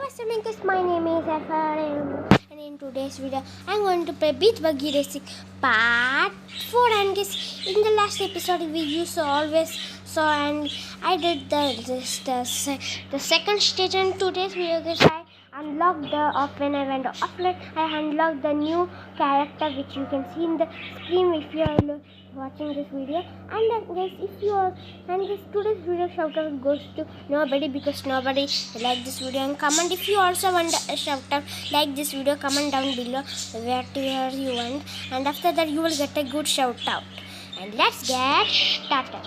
what's up guys, my name is Afar and in today's video I'm going to play Beach Buggy Racing Part 4. And guys, in the last episode we always saw and I did the second stage, and today's video guys I unlocked when I went offline I unlocked the new character which you can see in the screen if you are watching this video. And guys, today's video shout out goes to nobody because nobody liked this video. And comment if you also want a shout out like this video, comment down below where you want, and after that you will get a good shout out. And let's get started.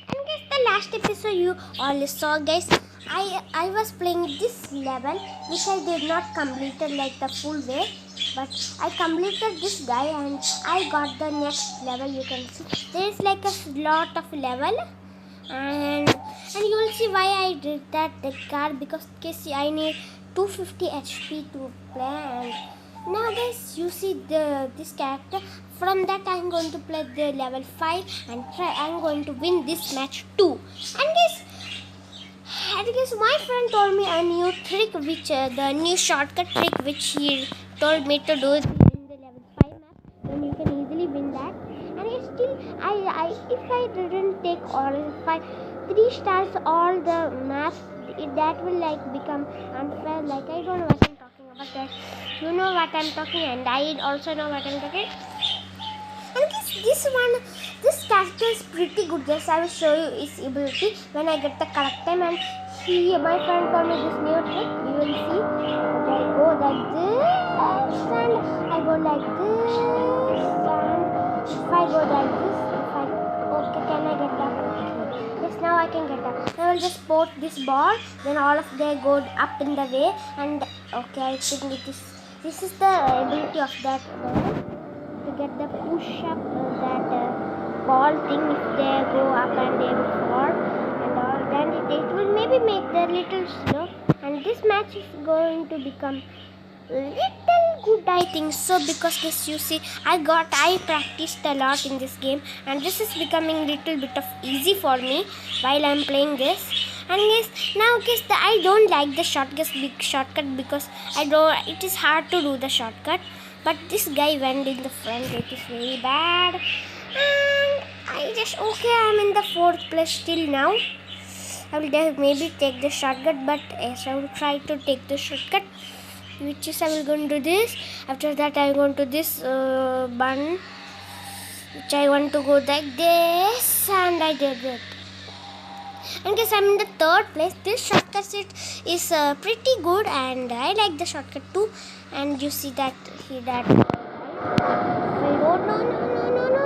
And guys, the last episode you all saw guys, I was playing this level which I did not complete like the full way, but I completed this guy and I got the next level. You can see there is like a lot of level, and you will see why I did that the car, because I need 250 HP to play. And now guys, you see this character. From that I'm going to play the level 5 and I'm going to win this match too. And guess my friend told me a new trick, which the new shortcut trick which he told me to do in the level 5 map, then you can easily win that. And if I didn't take all 3 stars all the maps, that will like become unfair. Like I don't know what I'm talking about, that you know what I'm talking and I also know what I'm talking. And this character is pretty good guys. I will show you his ability when I get the correct time. And my friend told me this new trick. You will see. I go like this and I go like this, and if I go like this, okay, can I get that? Okay. Yes, now I can get that. I will just put this ball, then all of them go up in the way, and okay, I think this is the ability of that to get the push up that ball thing. If they go up and they will fall and all, then it will maybe make the little slow, and this match is going to become little good I think so, because this you see I practiced a lot in this game and this is becoming little bit of easy for me while I'm playing this. And I don't like the shortcut because it is hard to do the shortcut, but this guy went in the front, it is very bad. And I'm in the 4th place still now. I will maybe take the shortcut, but yes, I will try to take the shortcut, which is I will go into this. After that I will go to this button, which I want to go like this, and I did it. And guess I'm in the 3rd place. This shortcut is pretty good and I like the shortcut too. And you see that no,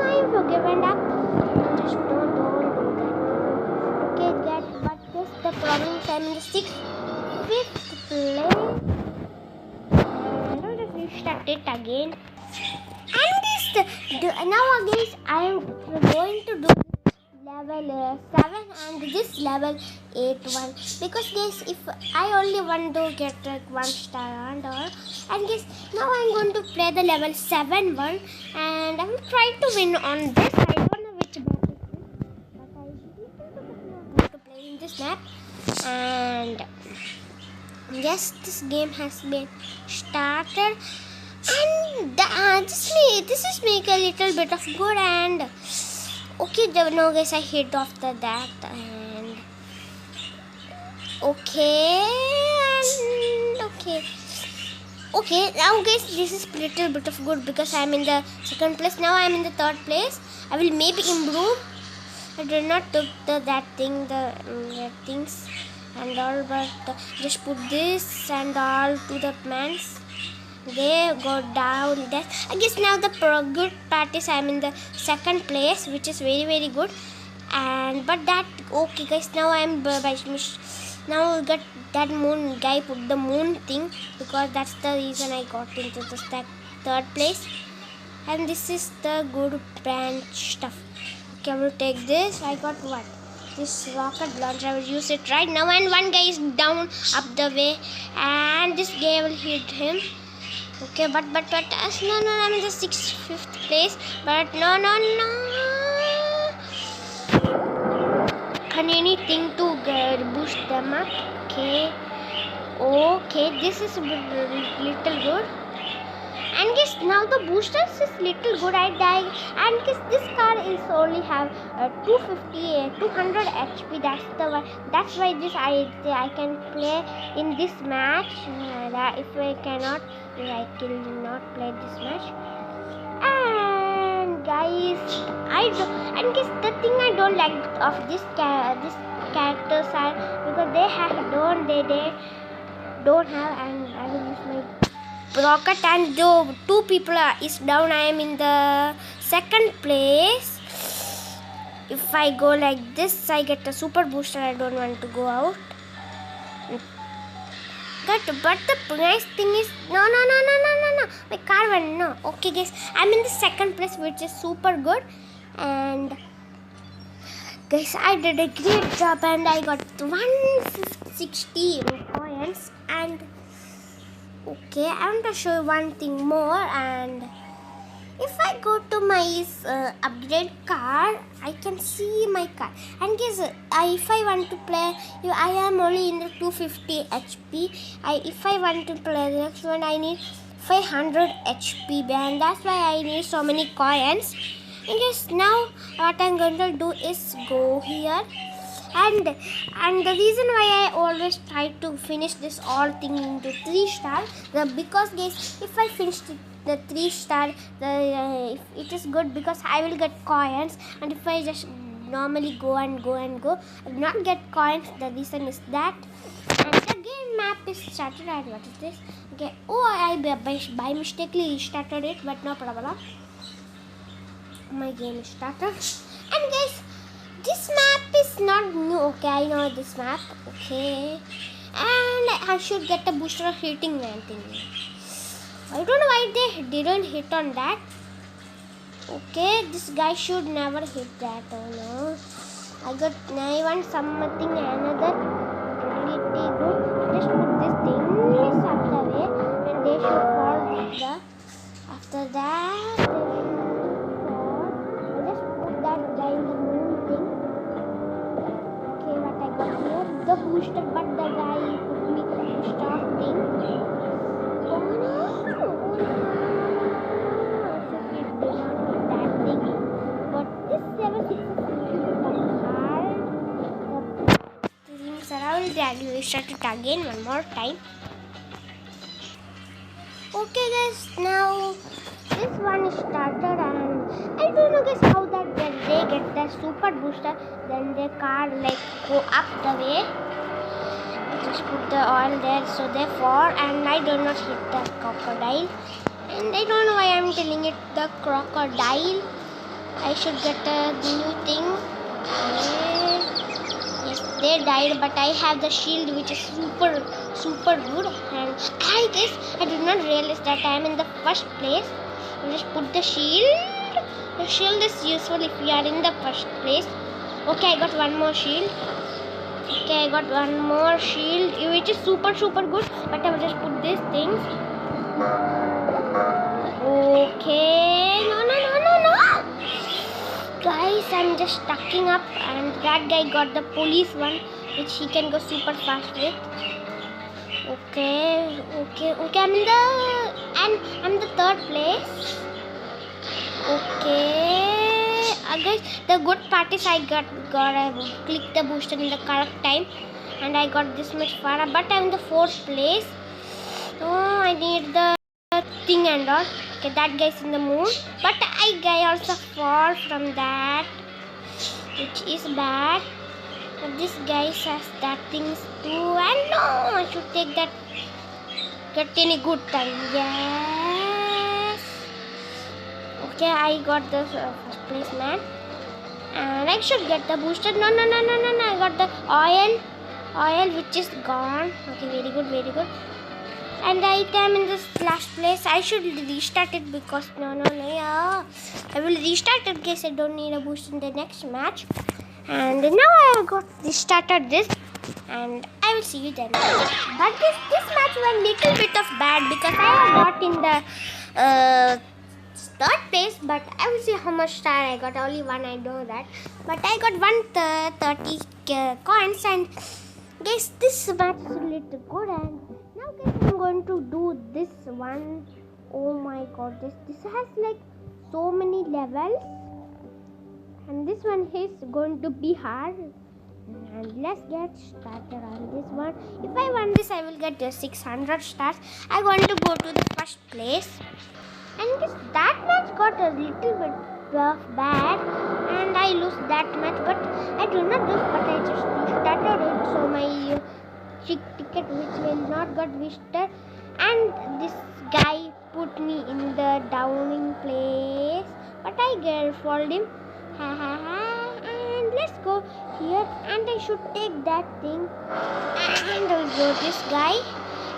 I'm forgiven up. Just don't do that. Okay, but this the problem is I'm in the 5th place. I don't know if you start it again. And now guys I am going to do level 7 and this level 8 one, because guys if I only want to get like 1 star and all. And guys now I'm going to play the level 7 one and I will try to win on this. I don't know which map it is, but I want to play in this map. And yes, this game has been started, and this is make a little bit of good. And okay, no guys, I hit off that and okay. Now guys, this is little bit of good because I'm in the 2nd place. Now I'm in the 3rd place. I will maybe improve. I did not took that things and all, but just put this and all to the plants. They go down. I guess now the good part is I'm in the 2nd place, which is very very good. And but that okay guys, now I'm now got that moon guy put the moon thing, because that's the reason I got into the 3rd place. And this is the good branch stuff. Okay, I will take this. I got what? This rocket launcher. I will use it right now. And one guy is down up the way, and this guy will hit him. Okay, but no, I'm in the 5th place. But no. Can anything to get boost them up. Okay, this is little good. And guys, now the boosters is little good. I die. And guys, this car is only have 200 HP. That's the one. That's why this I can play in this match. That if I cannot, I cannot play this match. And guys, and guys, the thing I don't like of this characters are because they don't have, and I will use my rocket, and though 2 people is down, I am in the second place. If I go like this, I get a super booster. I don't want to go out. But the nice thing is no, my car went no. Okay guys, I'm in the second place, which is super good. And guys, I did a great job, and I got 160 coins. And okay, I want to show you one thing more. And if I go to my upgrade car, I can see my car. And guys, if I want to play, I am only in the 250 HP. If I want to play the next one, I need 500 HP, and that's why I need so many coins. And guys, now what I'm going to do is go here. And the reason why I always try to finish this all thing into 3-star, because guys, if I finish the 3-star, it is good because I will get coins. And if I just normally go, I will not get coins. The reason is that. And the game map is started. And what is this? Okay. Oh, I by mistakenly started it, but no problem. My game is started. And guys, this map is not new. Okay, I know this map. Okay, and I should get a booster hitting man thing. I don't know why they didn't hit on that. Okay, this guy should never hit that. Oh no, I want something another really good. Just put this thing up the way, and they should fall. After that, they should fall. Just put that guy in the moon thing. Okay, what I got here? The booster, but the guy put me booster thing. Oh no! So he did not hit that thing. But this 766 is hard. The things around there. We start it again one more time. Okay guys, now this one is started, and I don't know guys how that they get the super booster, then their car like go up the way. Just put the oil there so they fall, and I do not hit the crocodile. And I don't know why I'm telling it the crocodile. I should get a new thing. Yes, they died, but I have the shield which is super good. And I guess I did not realize that I am in the first place. You just put the shield. The shield is useful if you are in the first place. Okay, I got one more shield. Okay, I got one more shield which is super good. But I will just put these things. Okay, no. Guys, I'm just stacking up, and that guy got the police one, which he can go super fast with. Okay. I'm in the third place. Okay, guys, the good part is I clicked the booster in the correct time, and I got this much far. But I'm in the fourth place. Oh, I need the thing and all. Okay, that guy's in the moon, but I also fall from that, which is bad. But this guy has that things too, and no, I should take that. Get any good time? Yes. Okay, I got the first place man, and I should get the booster. No. I got the oil which is gone. Okay, very good. And I am in this last place. I should restart it because no. Yeah. I will restart it in case I don't need a boost in the next match. And now I have got restarted this, and I will see you then. But this match was a little bit of bad because I have got in the third place, but I will see how much star I got. Only one, I know that, but I got 130 coins. And guys, this match is a little good. And now guys, I'm going to do this one. Oh my god, this has like so many levels, and this one is going to be hard. And let's get started on this one. If I won this, I will get 600 stars. I want to go to the first place. And this, that match got a little bit bad, and I lost that match. But I do not lose, but I just restarted it. So my ticket, which will not got visited, and this guy put me in the downing place. But I followed him. Ha ha ha. And let's go here, and I should take that thing, and I'll go this guy,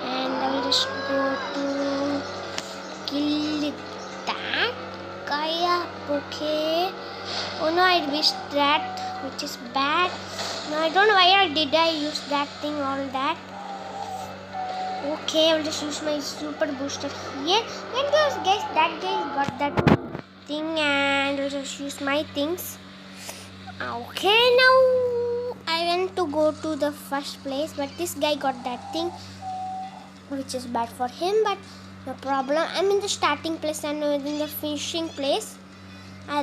and I'll just go to kill that guy up. Okay. Oh no, I missed that, which is bad. No, I don't know why did I use that thing, all that. Okay, I'll just use my super booster here. And guys, that guy got that thing, and I'll just use my things. Okay, now I went to go to the first place, but this guy got that thing, which is bad for him, but no problem. I'm in the starting place and in the finishing place.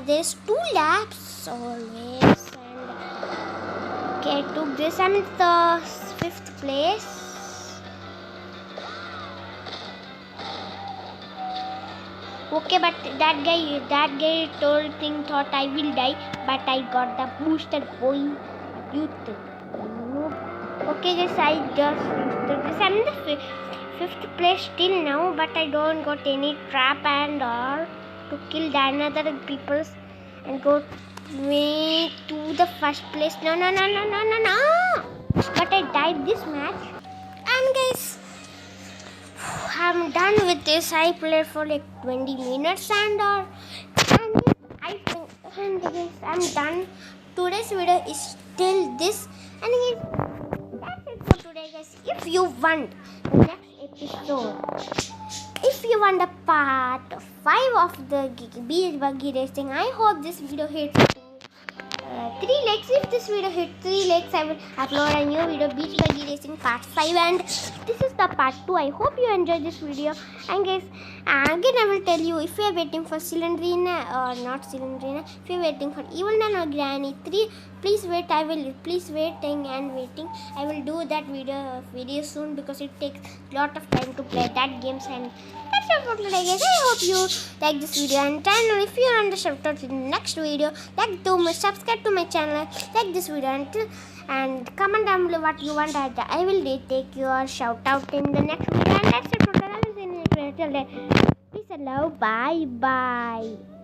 There's 2 laps always, and okay, I took this. I'm in the 5th place. Okay, but that guy thought I will die, but I got the booster going. Okay, guys, I just boosted this. I'm in the 5th place still now, but I don't got any trap and all to kill the another peoples and go way to the first place. No. But I died this match. And guys, I'm done with this. I played for like 20 minutes and all. And guys, I'm done. Today's video is still this. And guys, that's it for today, guys. If you want the next episode, if you want the part 5 of the beach buggy racing, I hope this video hits 3 likes. If this video hit 3 likes, I will upload a new video, beach buggy racing part 5, and this is the part 2. I hope you enjoyed this video. And guys, again I will tell you, if you are waiting for Cylindrina or not Cylindrina, if you are waiting for Evil Nan or Granny 3, please wait. Please waiting and waiting. I will do that video soon, because it takes a lot of time to play that games. And that's all for today, guys. I hope you like this video, and channel, if you are on the shout out in the next video, subscribe to my channel, like this video, and comment down below what you want. I will take your shout out in the next video. And that's it for today. I will see you in the next video. Peace and love. Bye.